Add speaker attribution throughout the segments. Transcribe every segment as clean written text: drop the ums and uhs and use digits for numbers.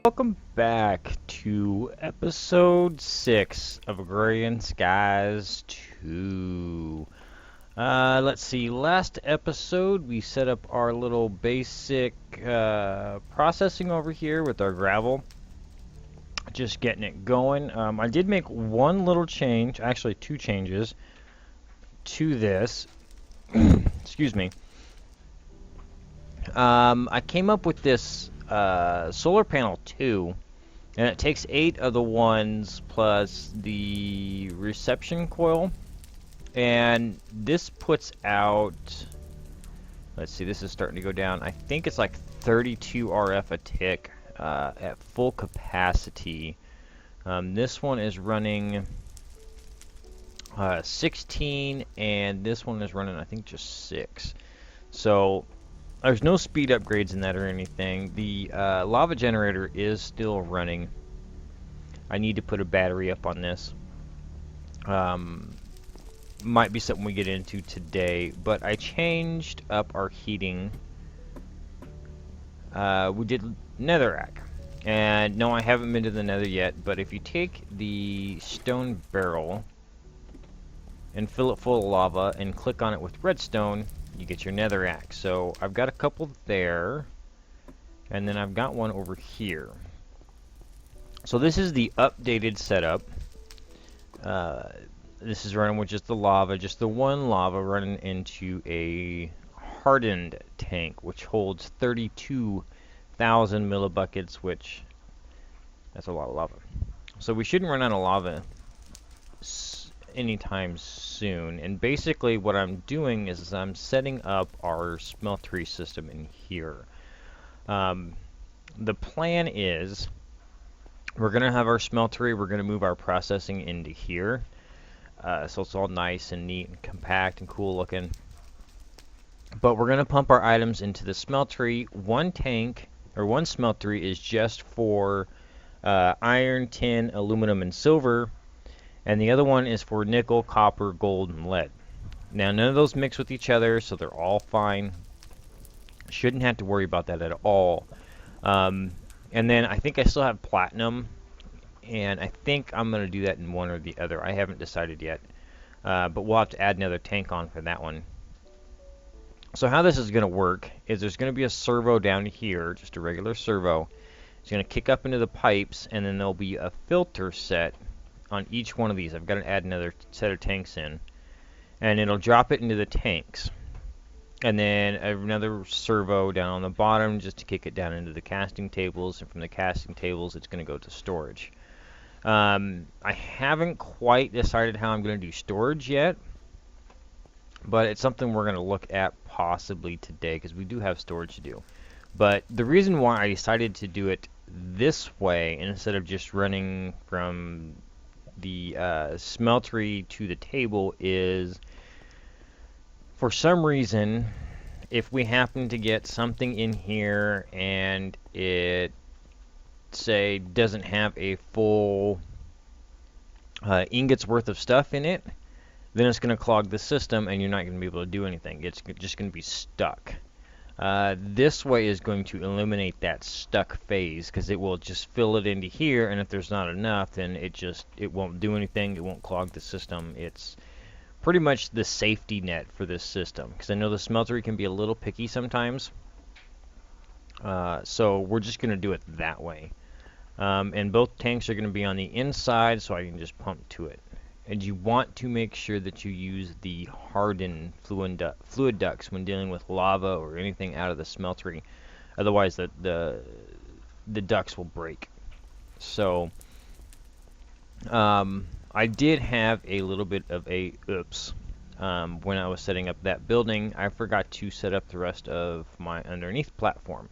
Speaker 1: Welcome back to episode 6 of Agrarian Skies 2. Let's see, last episode we set up our little basic processing over here with our gravel. Just getting it going. I did make one little change, actually two changes, to this. Excuse me. I came up with this solar panel 2, and it takes 8 of the ones plus the reception coil, and this puts out, let's see, this is starting to go down. I think it's like 32 RF a tick at full capacity. This one is running 16, and this one is running, I think, just 6. So there's no speed upgrades in that or anything. The lava generator is still running. I need to put a battery up on this. Might be something we get into today, but I changed up our heating. We did netherrack. And no, I haven't been to the nether yet, but if you take the stone barrel and fill it full of lava and click on it with redstone, you get your netherrack. So I've got a couple there, and then I've got one over here. So this is the updated setup. This is running with just the lava, just the one lava running into a hardened tank, which holds 32,000 millibuckets, which that's a lot of lava. So we shouldn't run out of lava anytime soon. And basically what I'm doing is I'm setting up our smeltery system in here. The plan is we're going to have our smeltery, we're going to move our processing into here. So it's all nice and neat and compact and cool looking. But we're going to pump our items into the smeltery. One tank, or one smeltery, is just for iron, tin, aluminum, and silver. And the other one is for nickel, copper, gold, and lead. Now, none of those mix with each other, so they're all fine. Shouldn't have to worry about that at all. And then I think I still have platinum, and I think I'm going to do that in one or the other. I haven't decided yet, but we'll have to add another tank on for that one. So how this is going to work is there's going to be a servo down here, just a regular servo. It's going to kick up into the pipes, and then there'll be a filter set on each one of these. I've got to add another set of tanks in, and it'll drop it into the tanks. And then another servo down on the bottom just to kick it down into the casting tables, and from the casting tables it's going to go to storage. I haven't quite decided how I'm going to do storage yet, but it's something we're going to look at possibly today, because we do have storage to do. But the reason why I decided to do it this way instead of just running from the smeltery to the table is, for some reason, if we happen to get something in here and it, say, doesn't have a full ingot's worth of stuff in it, then it's going to clog the system and you're not going to be able to do anything. It's just going to be stuck. This way is going to eliminate that stuck phase, because it will just fill it into here, and if there's not enough, then it won't do anything. It won't clog the system. It's pretty much the safety net for this system, because I know the smeltery can be a little picky sometimes. So we're just going to do it that way. And both tanks are going to be on the inside, so I can just pump to it. And you want to make sure that you use the hardened fluid ducts when dealing with lava or anything out of the smeltery. Otherwise, the ducts will break. So, I did have a little bit of a oops. When I was setting up that building, I forgot to set up the rest of my underneath platform.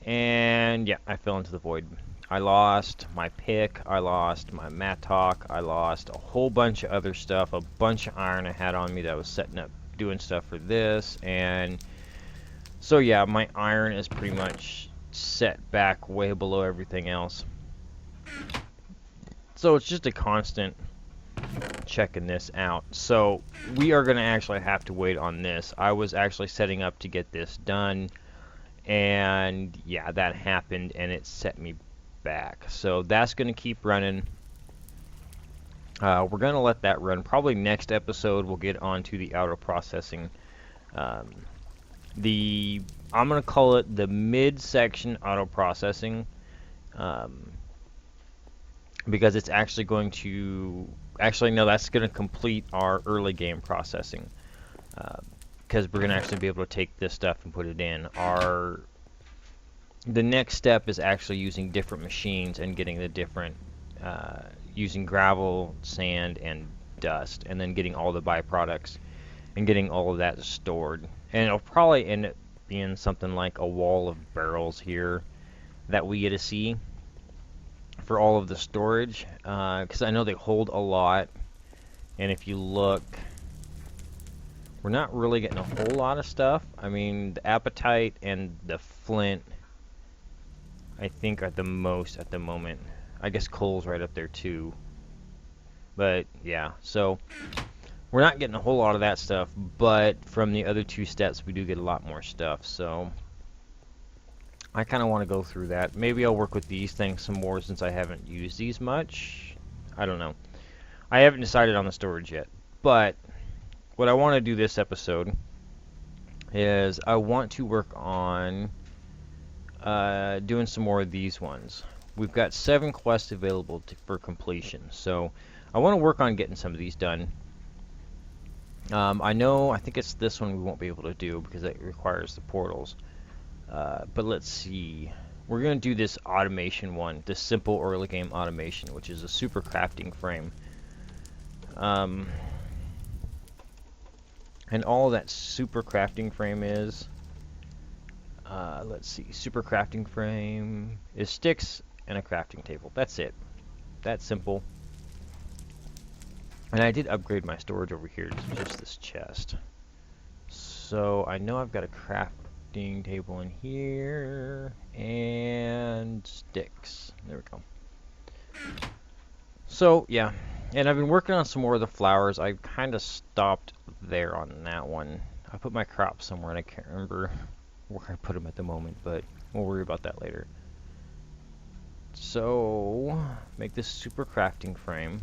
Speaker 1: And yeah, I fell into the void. I lost my pick, I lost my mattock, I lost a whole bunch of other stuff, a bunch of iron I had on me that I was setting up, doing stuff for this, and so yeah, my iron is pretty much set back way below everything else. So it's just a constant checking this out. So we are going to actually have to wait on this. I was actually setting up to get this done, And yeah, that happened and it set me back. So that's going to keep running. We're going to let that run. Probably next episode we'll get on to the auto processing. Um, I'm going to call it the mid-section auto processing, because it's actually going to, actually no, that's going to complete our early game processing, because we're going to actually be able to take this stuff and put it in. The next step is actually using different machines and getting the different, using gravel, sand, and dust, and then getting all the byproducts and getting all of that stored. And it'll probably end up being something like a wall of barrels here that we get to see for all of the storage, because I know they hold a lot. And if you look, we're not really getting a whole lot of stuff. I mean, the apatite and the flint, I think, are the most at the moment. I guess coal's right up there too. But yeah, so we're not getting a whole lot of that stuff, but from the other two steps we do get a lot more stuff. So I kind of want to go through that. Maybe I'll work with these things some more since I haven't used these much. I don't know. I haven't decided on the storage yet. But what I want to do this episode is I want to work on doing some more of these ones. We've got 7 quests available for completion, so I want to work on getting some of these done. I think it's this one we won't be able to do because it requires the portals. But let's see. We're going to do this automation one, this simple early game automation, which is a super crafting frame. And all that super crafting frame is, let's see, super crafting frame is sticks and a crafting table. That's it. That's simple. And I did upgrade my storage over here to just this chest. So I know I've got a crafting table in here and sticks. There we go. So yeah, and I've been working on some more of the flowers. I kind of stopped there on that one. I put my crops somewhere and I can't remember where I put them at the moment, but we'll worry about that later. So make this super crafting frame.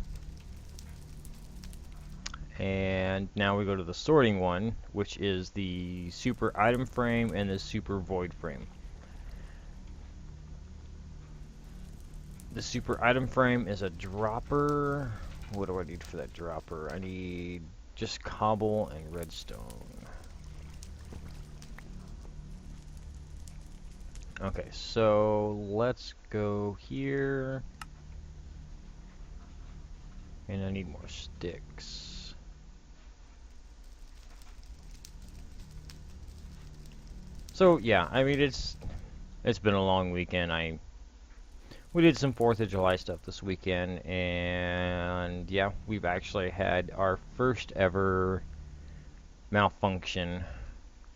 Speaker 1: And now we go to the sorting one, which is the super item frame and the super void frame. The super item frame is a dropper. What do I need for that dropper? I need just cobble and redstone. Okay, so let's go here. And I need more sticks. So yeah, I mean it's been a long weekend. We did some 4th of July stuff this weekend, and yeah, we've actually had our first ever malfunction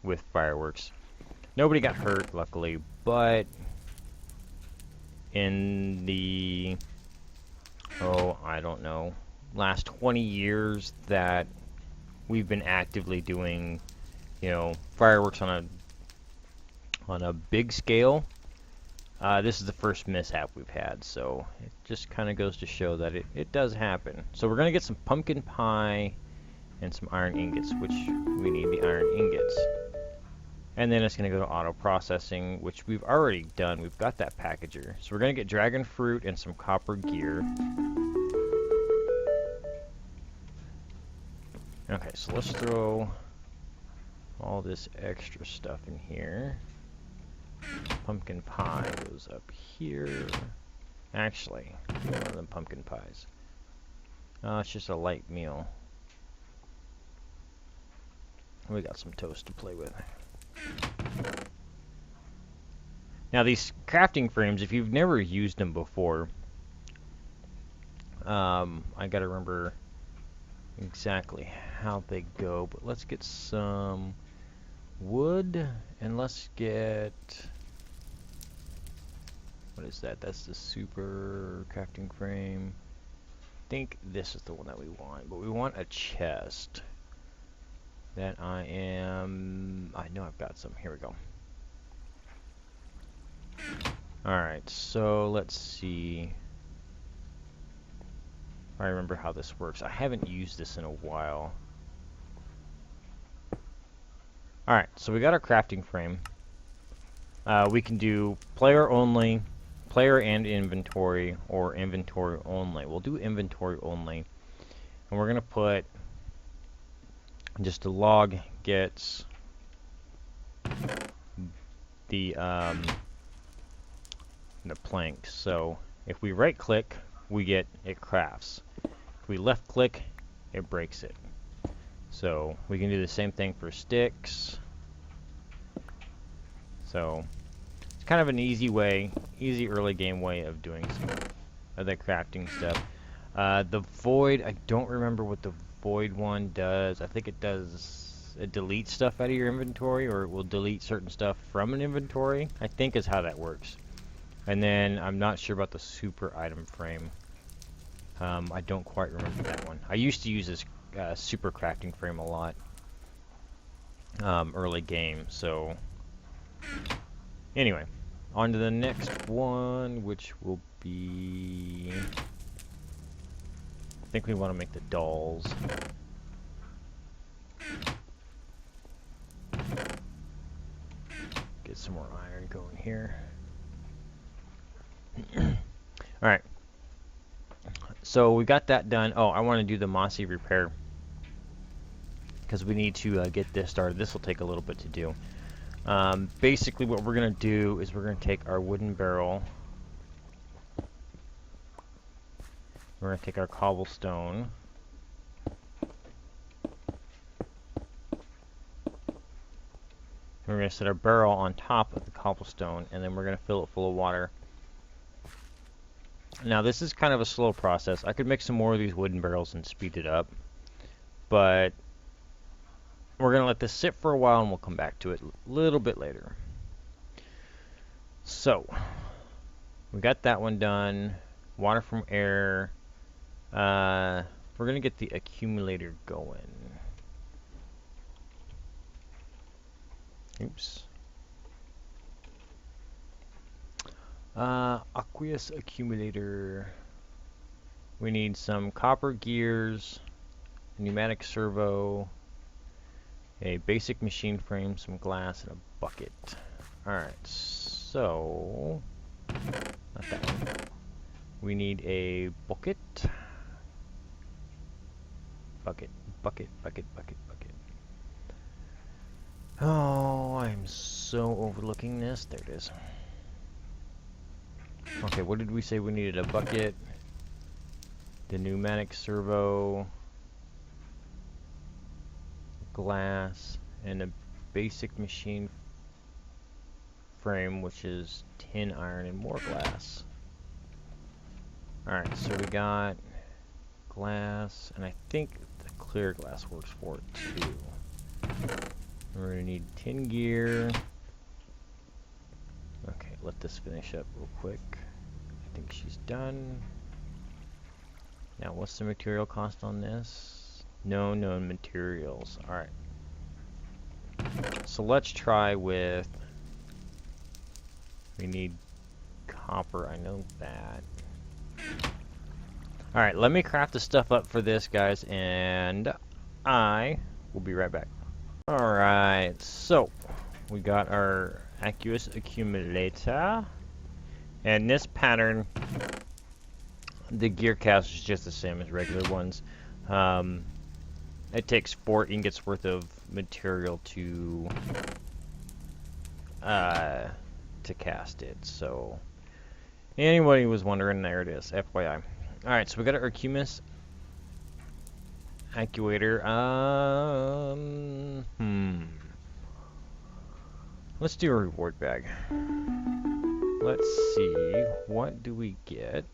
Speaker 1: with fireworks. Nobody got hurt, luckily, but in the, I don't know, last 20 years that we've been actively doing, fireworks on a big scale, this is the first mishap we've had, so it just kind of goes to show that it does happen. So we're going to get some pumpkin pie and some iron ingots, which we need the iron ingots. And then it's going to go to auto processing, which we've already done. We've got that packager. So we're going to get dragon fruit and some copper gear. Okay, so let's throw all this extra stuff in here. Pumpkin pie goes up here. Actually, one of them pumpkin pies. It's just a light meal. We got some toast to play with. Now these crafting frames, if you've never used them before, I gotta remember exactly how they go, but let's get some wood, and let's get, what is that? That's the super crafting frame. I think this is the one that we want, but we want a chest that I know I've got some. Here we go. Alright, so let's see. I remember how this works. I haven't used this in a while. Alright, so we got our crafting frame. We can do player only, player and inventory, or inventory only. We'll do inventory only. And we're going to put just a log gets the planks. So if we right click, we get it crafts. If we left click, it breaks it. So we can do the same thing for sticks. So it's kind of an easy way, easy early game way of doing some of the crafting stuff. The void, I don't remember what the void one does. I think it deletes stuff out of your inventory, or it will delete certain stuff from an inventory, I think is how that works. And then I'm not sure about the super item frame. I don't quite remember that one. I used to use this super crafting frame a lot early game, so anyway, on to the next one, which will be, I think we want to make the dolls. Get some more iron going here. Alright. So we got that done. Oh, I want to do the Massey repair, because we need to get this started. This will take a little bit to do. Basically what we're going to do is we're going to take our wooden barrel. We're going to take our cobblestone. We're going to set our barrel on top of the cobblestone, and then we're going to fill it full of water. Now this is kind of a slow process. I could make some more of these wooden barrels and speed it up, but we're going to let this sit for a while and we'll come back to it a little bit later. So, we got that one done. Water from air. We're going to get the accumulator going. Oops. Aqueous accumulator. We need some copper gears, a pneumatic servo, a basic machine frame, some glass, and a bucket. Alright, so not that one. We need a bucket. Bucket, bucket, bucket, bucket, bucket. Oh, I'm so overlooking this. There it is. Okay, what did we say we needed? A bucket, the pneumatic servo, glass, and a basic machine frame, which is tin, iron, and more glass. Alright, so we got glass, and I think the clear glass works for it too. We're going to need tin gear. Okay, let this finish up real quick. I think she's done. Now, what's the material cost on this? No known materials. Alright. So let's try with... We need copper, I know that. Alright, let me craft the stuff up for this, guys, and I will be right back. Alright, so we got our aqueous accumulator, and this pattern, the gear cast is just the same as regular ones. It takes 4 ingots worth of material to cast it, so anybody was wondering, there it is, FYI. Alright, so we got our Arcumus actuator. Let's do a reward bag. Let's see, what do we get?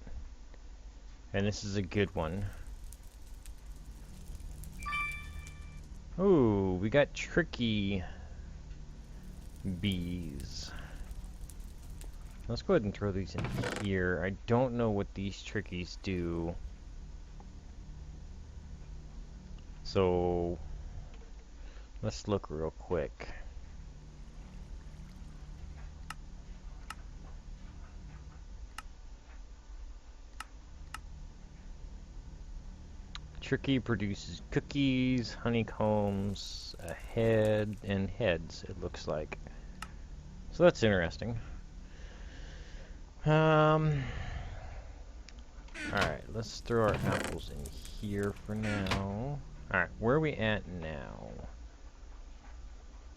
Speaker 1: And this is a good one. Ooh, we got tricky bees. Let's go ahead and throw these in here. I don't know what these trickies do. So, let's look real quick. Tricky produces cookies, honeycombs, a head, and heads, it looks like. So that's interesting. Alright, let's throw our apples in here for now. Alright, where are we at now?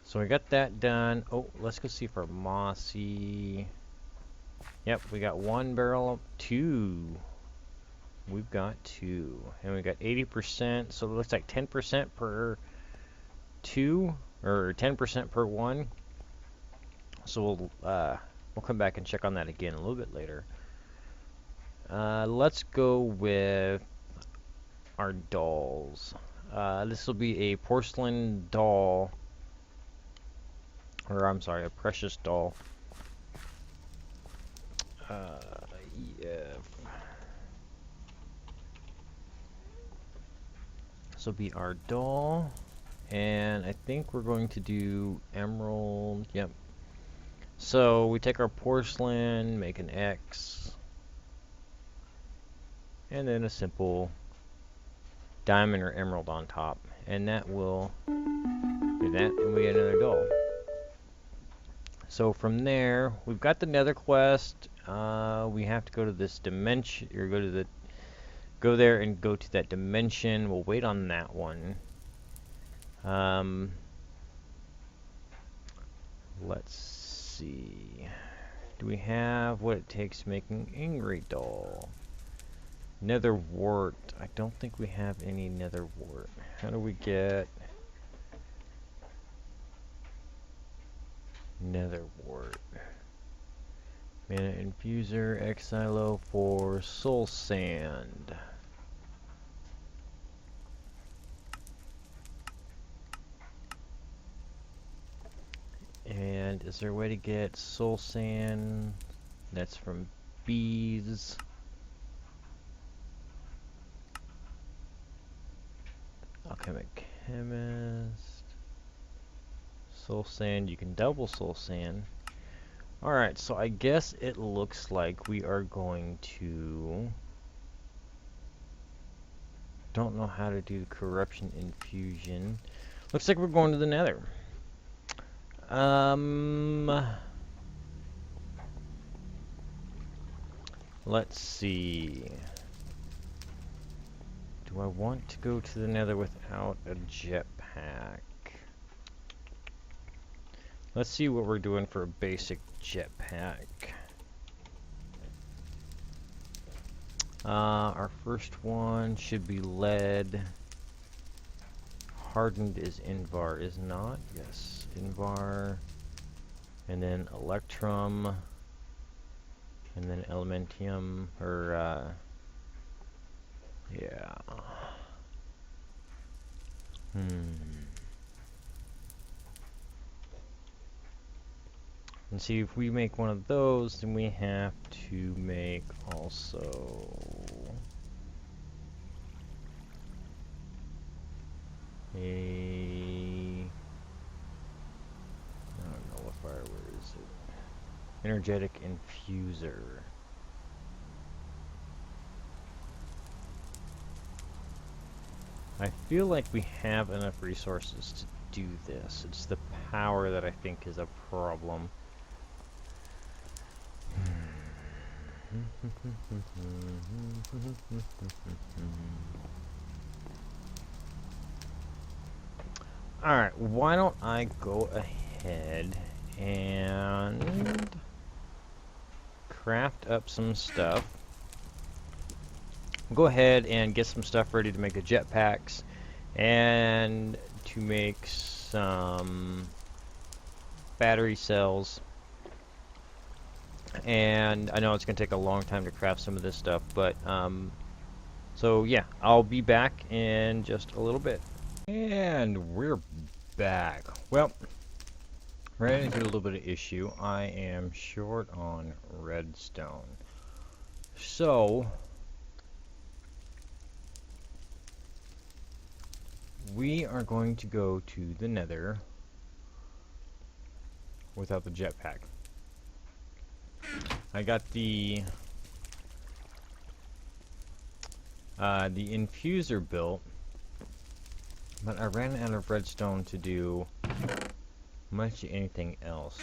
Speaker 1: So we got that done. Oh, let's go see if our Massey... Yep, we got 1 barrel, 2. We've got 2. And we got 80%, so it looks like 10% per 2, or 10% per 1. So we'll come back and check on that again a little bit later. Let's go with our dolls. This will be a porcelain doll, or I'm sorry, a precious doll. Yeah. This will be our doll, and I think we're going to do emerald. Yep. So we take our porcelain, make an X, and then a simple diamond or emerald on top, and that will do that, and we get another doll. So from there, we've got the nether quest. We have to go to this dimension, or go there and go to that dimension. We'll wait on that one. Let's see. Do we have what it takes to make an angry doll? Nether wart. I don't think we have any nether wart. How do we get nether wart? Mana infuser, exilo for soul sand. And is there a way to get soul sand? That's from bees. Alchemic chemist. Soul sand, you can double soul sand. Alright, so I guess it looks like we are going to... Don't know how to do corruption infusion. Looks like we're going to the nether. Let's see. Do I want to go to the nether without a jetpack? Let's see what we're doing for a basic jetpack. Our first one should be lead. Hardened is Invar, is not? Yes, Invar. And then Electrum. And then Elementium, or, yeah. And see, if we make one of those, then we have to make also... I don't know what fire, where is it? Energetic infuser. I feel like we have enough resources to do this. It's the power that I think is a problem. Alright, why don't I go ahead and craft up some stuff. Go ahead and get some stuff ready to make the jetpacks and to make some battery cells. And I know it's going to take a long time to craft some of this stuff, but so yeah, I'll be back in just a little bit. And we're back. Well, ran into a little bit of issue. I am short on redstone. So we are going to go to the nether without the jetpack. I got the The infuser built, but I ran out of redstone to do much anything else.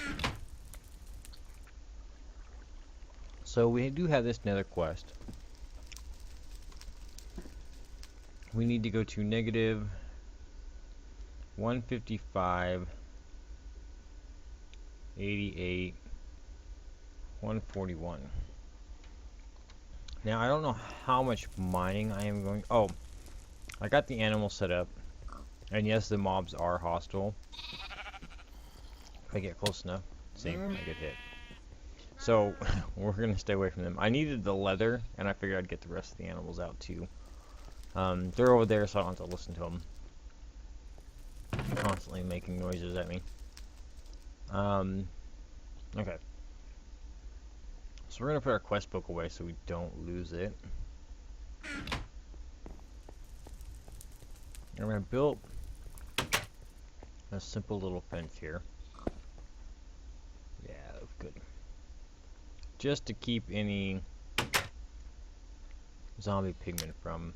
Speaker 1: So we do have this nether quest. We need to go to negative 155, 88, 141. Now I don't know how much mining I am going. Oh, I got the animal set up, and yes, the mobs are hostile. If I get close enough, see, I get hit. So we're gonna stay away from them. I needed the leather, and I figured I'd get the rest of the animals out too. They're over there, so I don't have to listen to them constantly making noises at me. Okay. So we're gonna put our quest book away so we don't lose it. And we're gonna build a simple little fence here. Yeah, that's good. Just to keep any zombie pigmen from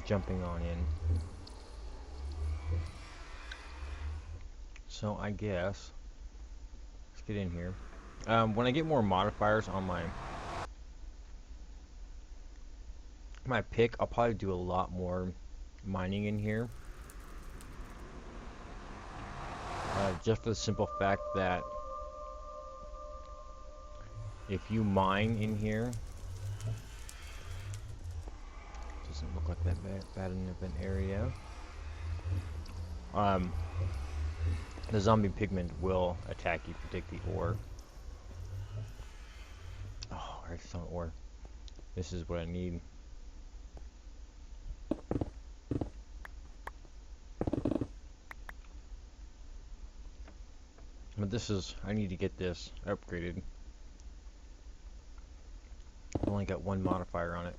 Speaker 1: jumping on in. So I guess let's get in here. When I get more modifiers on my pick, I'll probably do a lot more mining in here. Just for the simple fact that if you mine in here, doesn't look like that bad of an area. The zombie pigmen will attack you if you take the ore. Oh, I found ore. This is what I need. But this is, I need to get this upgraded. I've only got one modifier on it.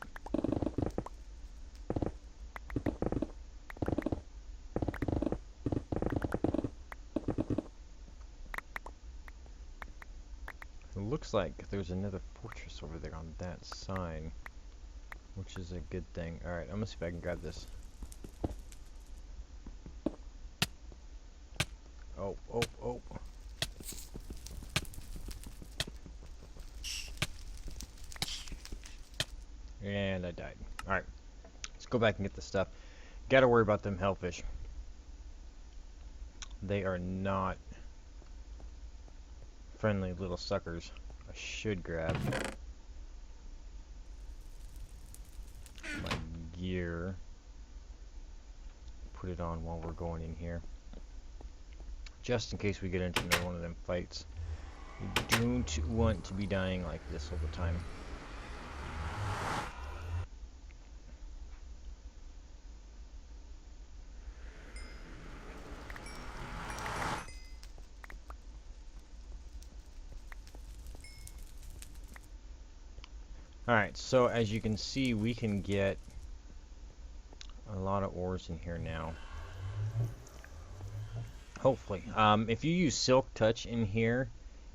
Speaker 1: It looks like there's another fortress over there on that side, which is a good thing. Alright, I'm gonna see if I can grab this. Oh, oh, oh. And I died. Alright, let's go back and get the stuff. Gotta worry about them hellfish. They are not friendly little suckers. I should grab my gear. Put it on while we're going in here. Just in case we get into another one of them fights. We don't want to be dying like this all the time. Alright, so as you can see, we can get a lot of ores in here now. Hopefully. If you use Silk Touch in here,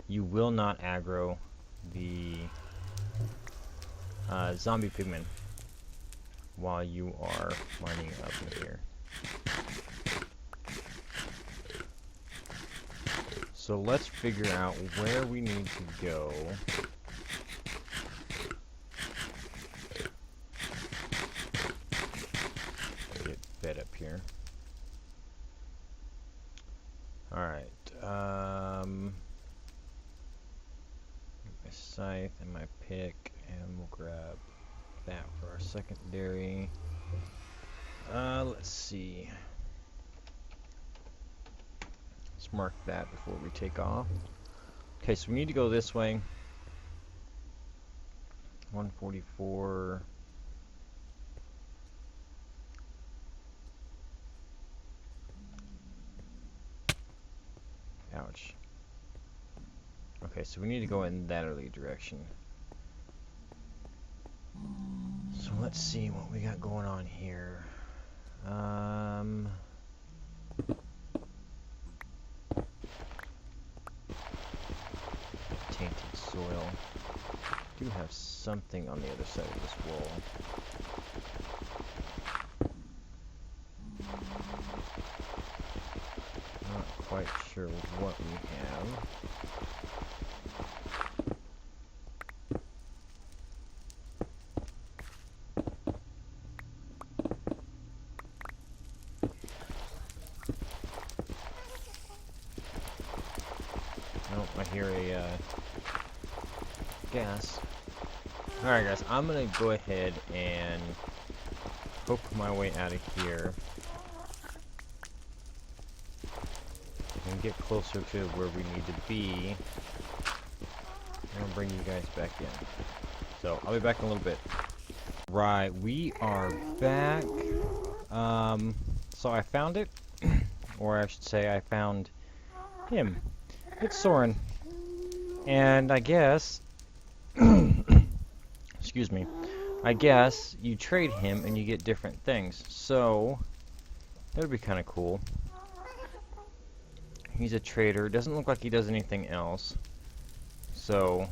Speaker 1: you will not aggro the zombie pigmen while you are mining up in here. So let's figure out where we need to go. Get fed up here. Alright, my scythe and my pick, and we'll grab that for our secondary. Let's see. Let's mark that before we take off. Okay, so we need to go this way. 144. Ouch. Okay, so we need to go in that early direction. So let's see what we got going on here. Tainted soil. Do have something on the other side of this wall. quite sure what we have. Oh, I hear a gas. Alright guys, I'm gonna go ahead and poke my way out of here and get closer to where we need to be. And I'll bring you guys back in. So, I'll be back in a little bit. Right, we are back. So I found it, or I should say I found him. It's Soren. And I guess, excuse me, I guess you trade him and you get different things. So, that would be kind of cool. He's a trader. Doesn't look like he does anything else. So,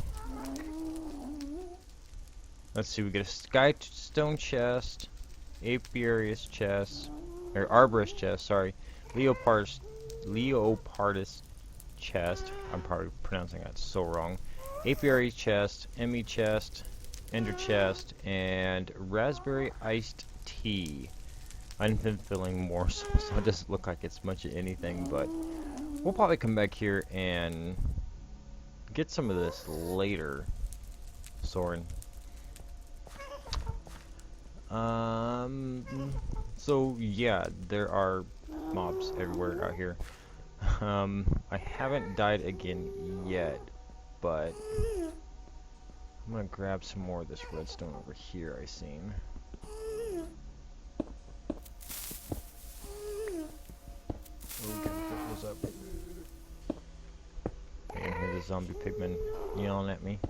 Speaker 1: let's see. We get a Skystone chest, Apiarius chest, or Arborist chest. Sorry, Leopardus chest. I'm probably pronouncing that so wrong. Apiary chest, Emmy chest, Ender chest, and Raspberry iced tea. I've been filling morsels, so it doesn't look like it's much of anything, but we'll probably come back here and get some of this later, Soren. So yeah, there are mobs everywhere out here. I haven't died again yet, but I'm gonna grab some more of this redstone over here I seen. Oh, what was up? I can hear the zombie pigman yelling at me.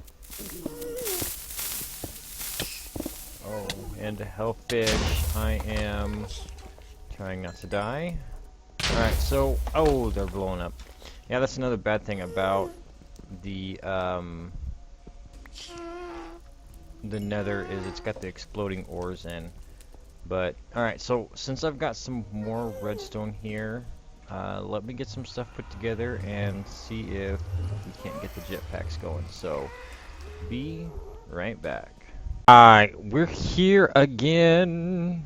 Speaker 1: Oh, and a hellfish. I am trying not to die. Alright, so, oh, they're blowing up. Yeah, that's another bad thing about the nether, is it's got the exploding ores in. But, alright, so, since I've got some more redstone here, let me get some stuff put together and see if we can't get the jetpacks going. So, be right back. Alright, we're here again,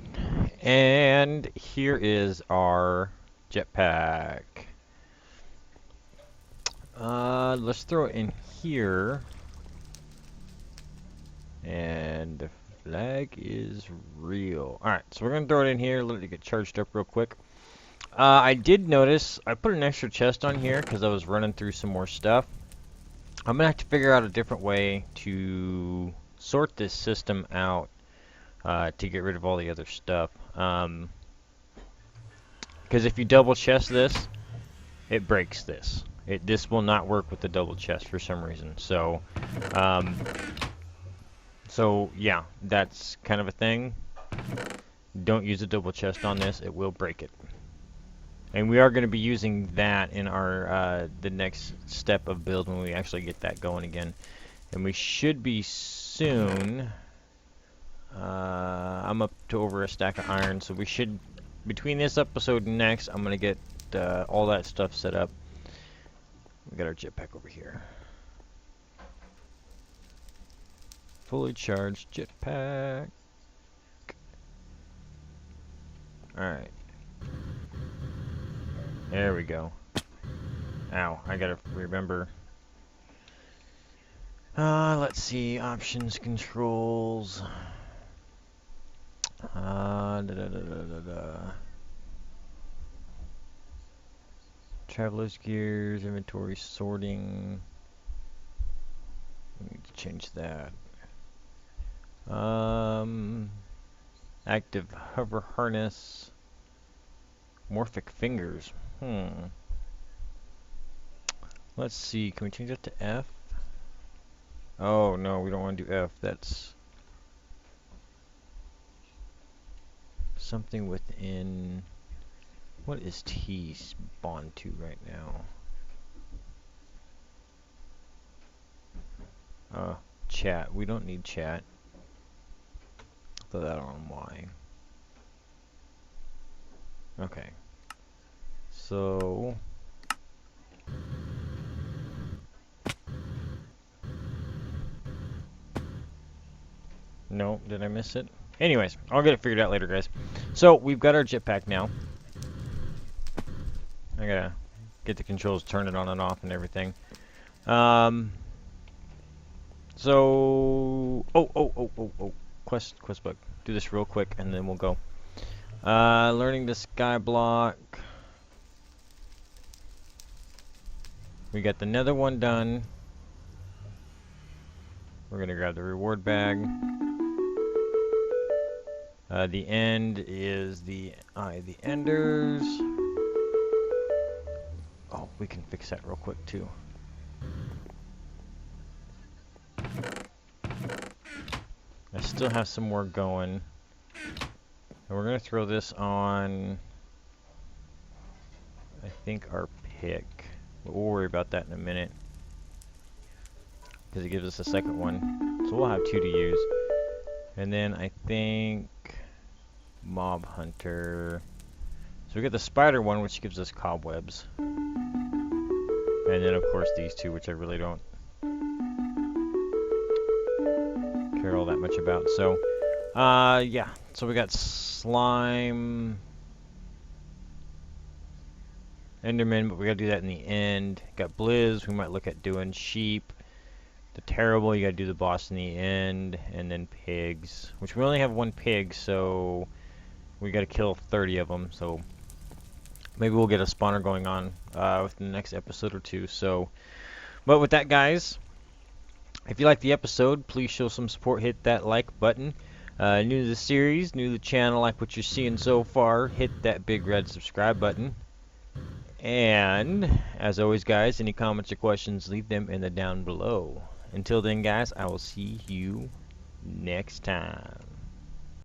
Speaker 1: and here is our jetpack. Let's throw it in here, and the flag is real. Alright, so we're gonna throw it in here, let it get charged up real quick. I did notice I put an extra chest on here because I was running through some more stuff. I'm gonna have to figure out a different way to sort this system out to get rid of all the other stuff. Because if you double chest this, it breaks this. This will not work with the double chest for some reason. So, yeah, that's kind of a thing. Don't use a double chest on this; it will break it. And we are going to be using that in our the next step of build when we actually get that going again. And we should be soon. I'm up to over a stack of iron, so we should, between this episode and next, I'm going to get all that stuff set up. We got our jetpack over here. Fully charged jetpack. Alright. There we go. Ow, I gotta remember. Let's see, options, controls. Traveler's gears, inventory sorting. We need to change that. Active hover harness. Morphic fingers. Let's see, can we change that to F? Oh no, we don't want to do F. That's something within. What is T spawned to right now? Chat. We don't need chat. Throw that on Y. Okay. So No, did I miss it? Anyways, I'll get it figured out later, guys. So, we've got our jetpack now. I gotta get the controls, turn it on and off and everything. So... Oh. Quest book. Do this real quick and then we'll go. Learning the sky block. We got the nether one done. We're gonna grab the reward bag. The end is the enders. Oh, we can fix that real quick too. I still have some more going. And we're gonna throw this on, I think, our pick. We'll worry about that in a minute. Because it gives us a second one. So we'll have 2 to use. And then I think Mob Hunter. So we get the spider one, which gives us cobwebs. And then of course these two, which I really don't care all that much about. So, yeah. So we got slime, Enderman, but we gotta do that in the end. Got Blizz, we might look at doing sheep. The terrible, you gotta do the boss in the end, and then pigs, which we only have 1 pig, so we gotta kill 30 of them. So maybe we'll get a spawner going on within the next episode or 2. So, but with that, guys, if you like the episode, please show some support. Hit that like button. New to the series, new to the channel, like what you're seeing so far, hit that big red subscribe button. And as always, guys, any comments or questions, leave them in the down below. Until then, guys, I will see you next time.